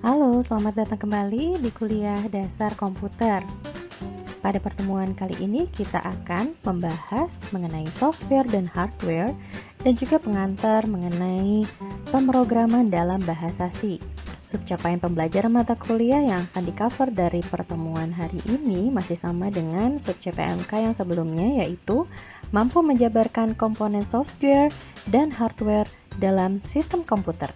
Halo, selamat datang kembali di kuliah dasar komputer. Pada pertemuan kali ini kita akan membahas mengenai software dan hardware dan juga pengantar mengenai pemrograman dalam bahasa C. Subcapaian pembelajaran mata kuliah yang akan di-cover dari pertemuan hari ini masih sama dengan subCPMK yang sebelumnya, yaitu mampu menjabarkan komponen software dan hardware dalam sistem komputer.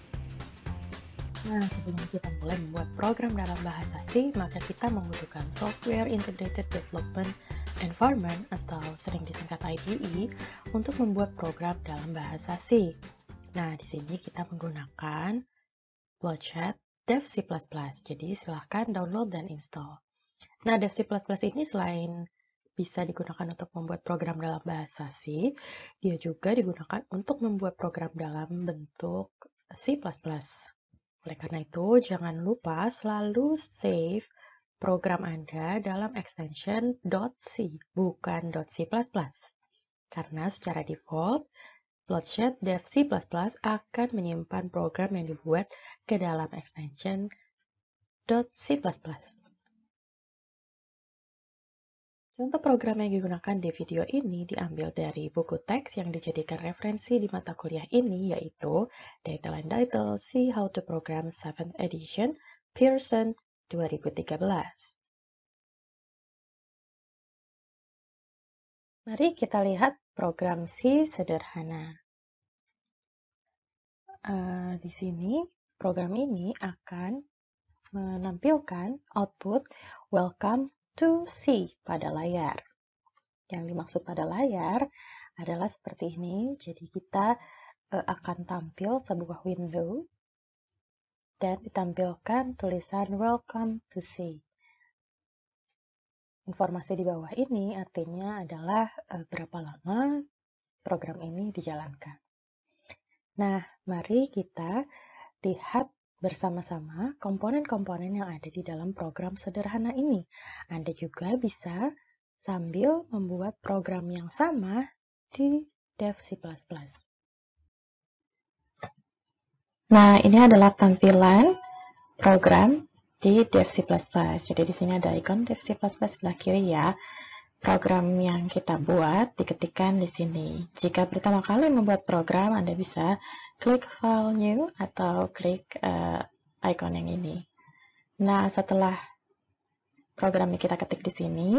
Nah, sebelum kita mulai membuat program dalam bahasa C, maka kita membutuhkan Software Integrated Development Environment atau sering disingkat IDE untuk membuat program dalam bahasa C. Nah, di sini kita menggunakan Plotchat Dev C++. Jadi, silahkan download dan install. Nah, Dev C++ ini selain bisa digunakan untuk membuat program dalam bahasa C, dia juga digunakan untuk membuat program dalam bentuk C++. Oleh karena itu, jangan lupa selalu save program Anda dalam extension .c, bukan .c++. Karena secara default, Plotchat Dev C++ akan menyimpan program yang dibuat ke dalam extension .c++. Contoh program yang digunakan di video ini diambil dari buku teks yang dijadikan referensi di mata kuliah ini, yaitu Data and Title See How to Program 7th Edition, Pearson 2013. Mari kita lihat program C sederhana. Di sini, program ini akan menampilkan output Welcome to C pada layar. Yang dimaksud pada layar adalah seperti ini. Jadi kita akan tampil sebuah window dan ditampilkan tulisan Welcome to C. Informasi di bawah ini artinya adalah berapa lama program ini dijalankan. Nah, mari kita lihat bersama-sama komponen-komponen yang ada di dalam program sederhana ini. Anda juga bisa sambil membuat program yang sama di Dev C++. Nah, ini adalah tampilan program di Dev C++. Jadi di sini ada ikon Dev C++ sebelah kiri ya. Program yang kita buat diketikkan di sini. Jika pertama kali membuat program, Anda bisa klik File New atau klik icon yang ini. Nah, setelah program yang kita ketik di sini,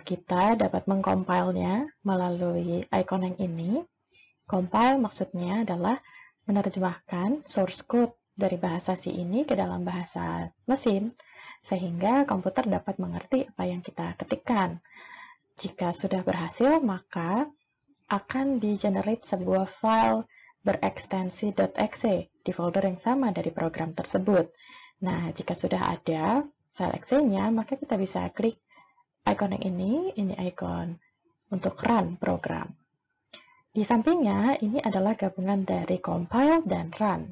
kita dapat mengcompile-nya melalui icon yang ini. Compile maksudnya adalah menerjemahkan source code dari bahasa C ini ke dalam bahasa mesin, sehingga komputer dapat mengerti apa yang kita ketikkan. Jika sudah berhasil, maka akan di-generate sebuah file berekstensi .exe di folder yang sama dari program tersebut. Nah, jika sudah ada file exe-nya, maka kita bisa klik icon yang ini icon untuk run program. Di sampingnya, ini adalah gabungan dari compile dan run.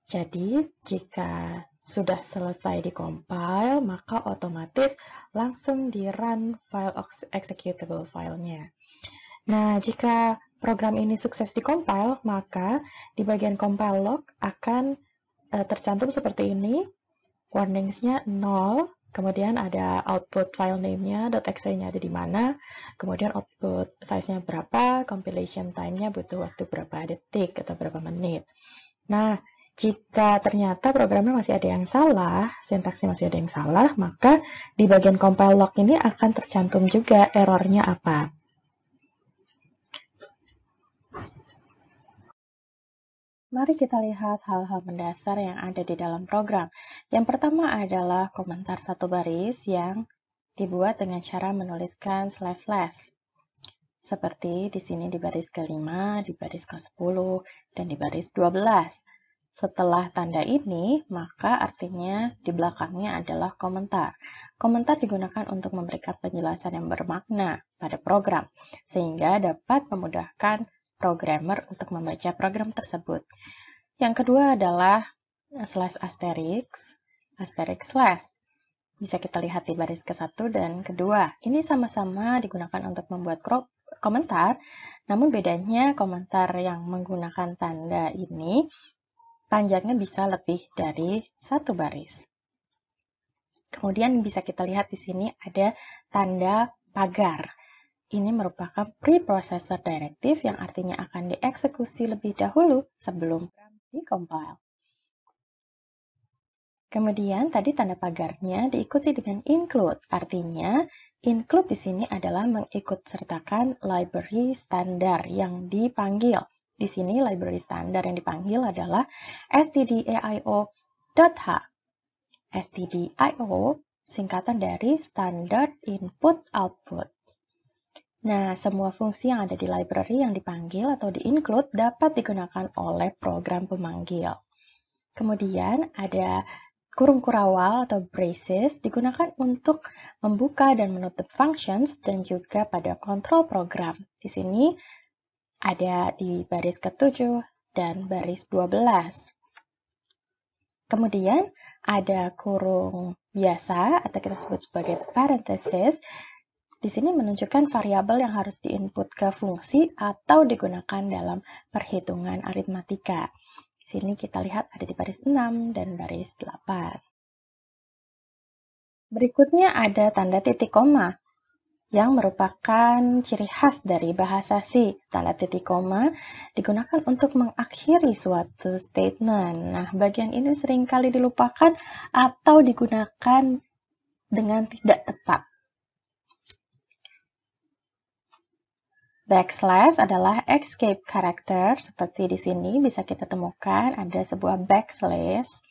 Jadi, jika sudah selesai di-compile, maka otomatis langsung di-run file executable filenya. Nah, jika program ini sukses di-compile, maka di bagian compile log akan tercantum seperti ini. Warnings-nya 0, kemudian ada output file name-nya, .exe-nya ada di mana, kemudian output size-nya berapa, compilation time-nya butuh waktu berapa detik atau berapa menit. Nah, jika ternyata programnya masih ada yang salah, sintaksnya masih ada yang salah, maka di bagian compile log ini akan tercantum juga errornya apa. Mari kita lihat hal-hal mendasar yang ada di dalam program. Yang pertama adalah komentar satu baris yang dibuat dengan cara menuliskan slash. Seperti di sini di baris ke-5, di baris ke-10, dan di baris 12. Setelah tanda ini, maka artinya di belakangnya adalah komentar. Komentar digunakan untuk memberikan penjelasan yang bermakna pada program, sehingga dapat memudahkan programmer untuk membaca program tersebut. Yang kedua adalah slash asterisk slash. Bisa kita lihat di baris ke-1 dan kedua. Ini sama-sama digunakan untuk membuat komentar, namun bedanya komentar yang menggunakan tanda ini panjangnya bisa lebih dari satu baris. Kemudian bisa kita lihat di sini ada tanda pagar. Ini merupakan preprocessor directive yang artinya akan dieksekusi lebih dahulu sebelum di-compile. Kemudian tadi tanda pagarnya diikuti dengan include, artinya include di sini adalah mengikut sertakan library standar yang dipanggil. Di sini library standar yang dipanggil adalah stdio.h. stdio singkatan dari standard input output. Nah, semua fungsi yang ada di library yang dipanggil atau di-include dapat digunakan oleh program pemanggil. Kemudian ada kurung kurawal atau braces digunakan untuk membuka dan menutup functions dan juga pada kontrol program. Di sini ada di baris ke-7 dan baris 12. Kemudian ada kurung biasa atau kita sebut sebagai parenthesis. Di sini menunjukkan variabel yang harus diinput ke fungsi atau digunakan dalam perhitungan aritmatika. Di sini kita lihat ada di baris 6 dan baris 8. Berikutnya ada tanda titik koma yang merupakan ciri khas dari bahasa C. Tanda titik koma digunakan untuk mengakhiri suatu statement. Nah, bagian ini seringkali dilupakan atau digunakan dengan tidak tepat. Backslash adalah escape character, seperti di sini bisa kita temukan ada sebuah backslash.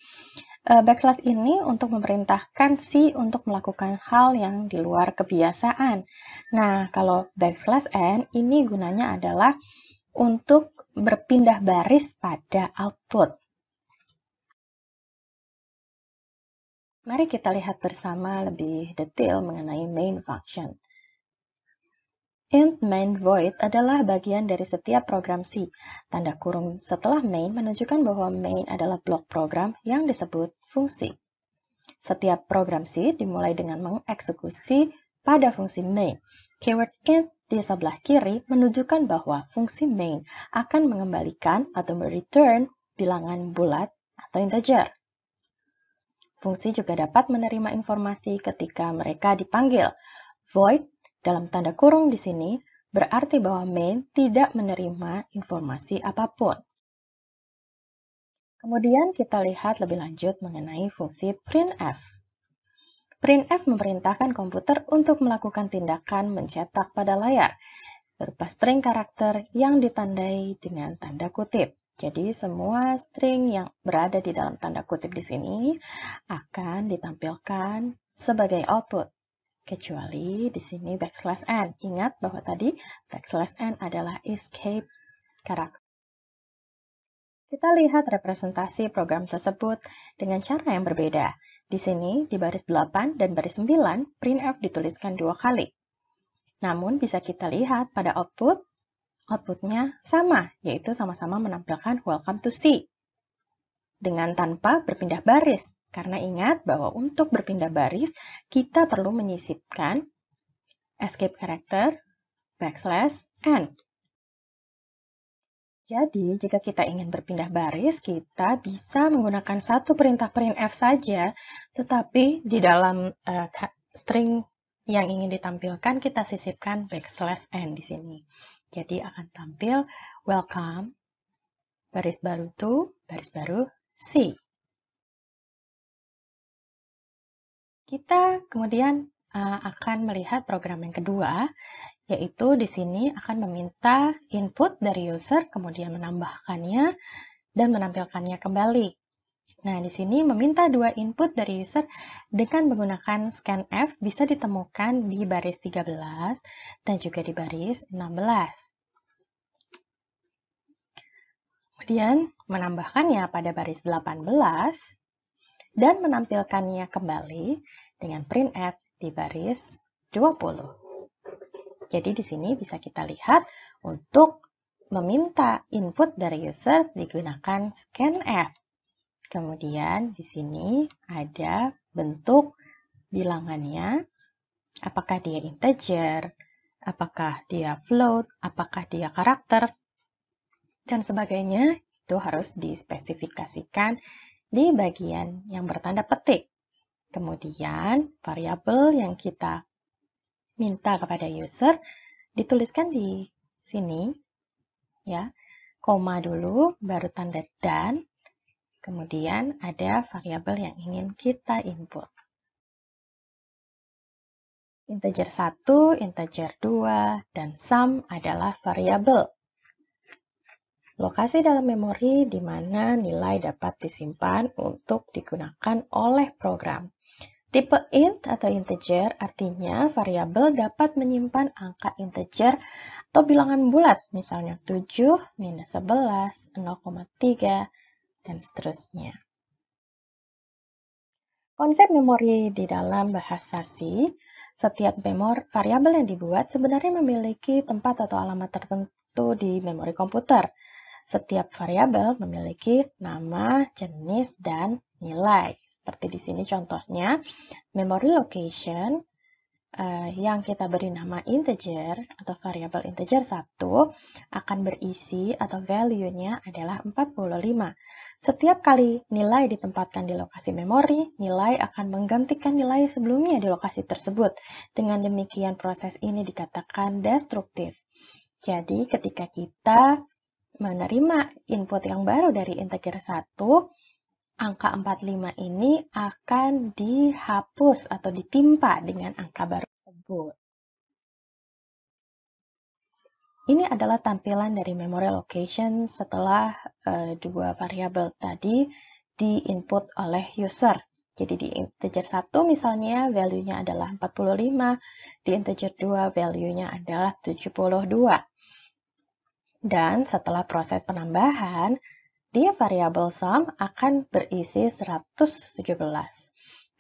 Backslash ini untuk memerintahkan C untuk melakukan hal yang di luar kebiasaan. Nah, kalau backslash n ini gunanya adalah untuk berpindah baris pada output. Mari kita lihat bersama lebih detail mengenai main function. Int main void adalah bagian dari setiap program C. Tanda kurung setelah main menunjukkan bahwa main adalah blok program yang disebut fungsi. Setiap program C dimulai dengan mengeksekusi pada fungsi main. Keyword int di sebelah kiri menunjukkan bahwa fungsi main akan mengembalikan atau mereturn bilangan bulat atau integer. Fungsi juga dapat menerima informasi ketika mereka dipanggil. Void dalam tanda kurung di sini berarti bahwa main tidak menerima informasi apapun. Kemudian kita lihat lebih lanjut mengenai fungsi printf. Printf memerintahkan komputer untuk melakukan tindakan mencetak pada layar berupa string karakter yang ditandai dengan tanda kutip. Jadi semua string yang berada di dalam tanda kutip di sini akan ditampilkan sebagai output. Kecuali di sini backslash n. Ingat bahwa tadi backslash n adalah escape karakter. Kita lihat representasi program tersebut dengan cara yang berbeda. Di sini, di baris 8 dan baris 9, printf dituliskan 2 kali. Namun, bisa kita lihat pada outputnya sama, yaitu sama-sama menampilkan welcome to C. Dengan tanpa berpindah baris. Karena ingat bahwa untuk berpindah baris, kita perlu menyisipkan escape character backslash n. Jadi, jika kita ingin berpindah baris, kita bisa menggunakan satu perintah printf saja, tetapi di dalam string yang ingin ditampilkan, kita sisipkan backslash n di sini. Jadi, akan tampil welcome, baris baru to, baris baru C. Kita kemudian akan melihat program yang kedua, yaitu di sini akan meminta input dari user, kemudian menambahkannya dan menampilkannya kembali. Nah, di sini meminta 2 input dari user dengan menggunakan scanf bisa ditemukan di baris 13 dan juga di baris 16. Kemudian menambahkannya pada baris 18 dan menampilkannya kembali dengan printf di baris 20. Jadi di sini bisa kita lihat untuk meminta input dari user digunakan scanf. Kemudian di sini ada bentuk bilangannya, apakah dia integer, apakah dia float, apakah dia karakter, dan sebagainya. Itu harus dispesifikasikan di bagian yang bertanda petik. Kemudian, variabel yang kita minta kepada user dituliskan di sini, ya, koma dulu, baru tanda dan, kemudian ada variabel yang ingin kita input. Integer 1, integer 2, dan sum adalah variabel. Lokasi dalam memori di mana nilai dapat disimpan untuk digunakan oleh program. Tipe int atau integer artinya variabel dapat menyimpan angka integer atau bilangan bulat, misalnya 7, minus 11, 0,3, dan seterusnya. Konsep memori di dalam bahasa C, setiap variabel yang dibuat sebenarnya memiliki tempat atau alamat tertentu di memori komputer. Setiap variabel memiliki nama, jenis, dan nilai. Seperti di sini contohnya, memory location yang kita beri nama integer atau variabel integer 1 akan berisi atau value-nya adalah 45. Setiap kali nilai ditempatkan di lokasi memori, nilai akan menggantikan nilai sebelumnya di lokasi tersebut. Dengan demikian proses ini dikatakan destruktif. Jadi ketika kita menerima input yang baru dari integer 1, angka 45 ini akan dihapus atau ditimpa dengan angka baru tersebut. Ini adalah tampilan dari memory location setelah dua variabel tadi di-input oleh user. Jadi di integer 1 misalnya value-nya adalah 45, di integer 2 value-nya adalah 72. Dan setelah proses penambahan, di variabel sum akan berisi 117.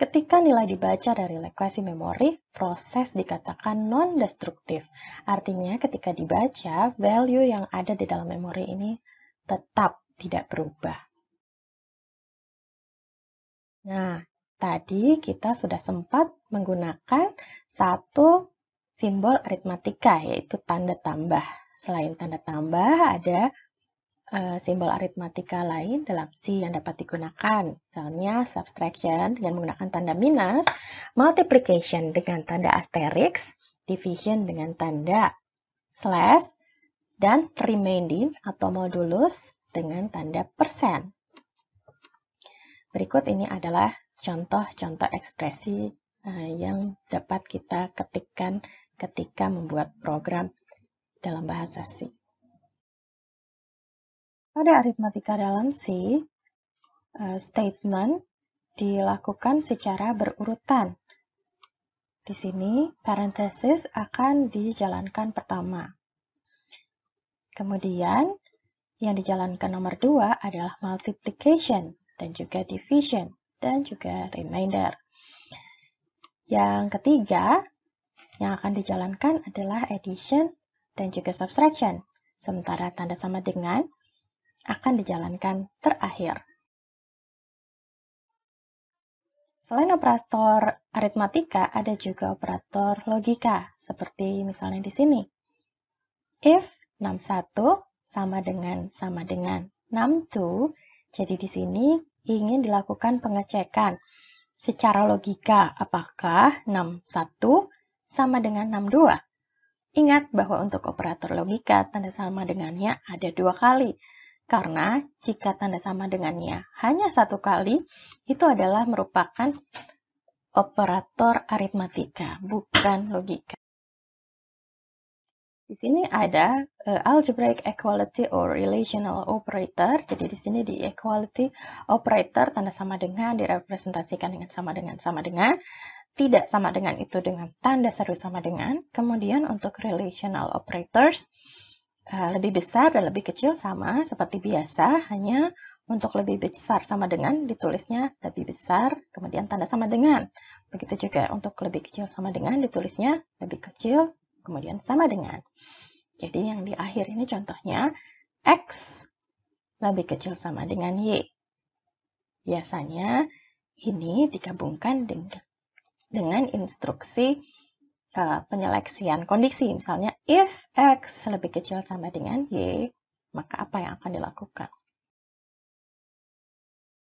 Ketika nilai dibaca dari lokasi memori, proses dikatakan non-destruktif. Artinya ketika dibaca, value yang ada di dalam memori ini tetap tidak berubah. Nah, tadi kita sudah sempat menggunakan satu simbol aritmatika, yaitu tanda tambah. Selain tanda tambah, ada simbol aritmatika lain dalam C yang dapat digunakan. Misalnya subtraction dengan menggunakan tanda minus, multiplication dengan tanda asterisk, division dengan tanda slash, dan remaining atau modulus dengan tanda persen. Berikut ini adalah contoh-contoh ekspresi yang dapat kita ketikkan ketika membuat program dalam bahasa C. Pada aritmatika dalam C, statement dilakukan secara berurutan. Di sini, parenthesis akan dijalankan pertama. Kemudian, yang dijalankan nomor 2 adalah multiplication, dan juga division, dan juga remainder. Yang ketiga, yang akan dijalankan adalah addition dan juga subtraction, sementara tanda sama dengan akan dijalankan terakhir. Selain operator aritmatika, ada juga operator logika, seperti misalnya di sini. If 61 sama dengan 62, jadi di sini ingin dilakukan pengecekan secara logika apakah 61 sama dengan 62. Ingat bahwa untuk operator logika tanda sama dengannya ada 2 kali. Karena jika tanda sama dengannya hanya 1 kali, itu adalah merupakan operator aritmatika, bukan logika. Di sini ada algebraic equality or relational operator. Jadi di sini di equality operator tanda sama dengan direpresentasikan dengan sama dengan. Tidak sama dengan itu dengan tanda seru sama dengan. Kemudian untuk relational operators lebih besar dan lebih kecil sama seperti biasa, hanya untuk lebih besar sama dengan ditulisnya lebih besar, kemudian tanda sama dengan. Begitu juga untuk lebih kecil sama dengan ditulisnya lebih kecil, kemudian sama dengan. Jadi yang di akhir ini contohnya X lebih kecil sama dengan Y. Biasanya ini digabungkan dengan instruksi penyeleksian kondisi. Misalnya if X lebih kecil sama dengan Y, maka apa yang akan dilakukan?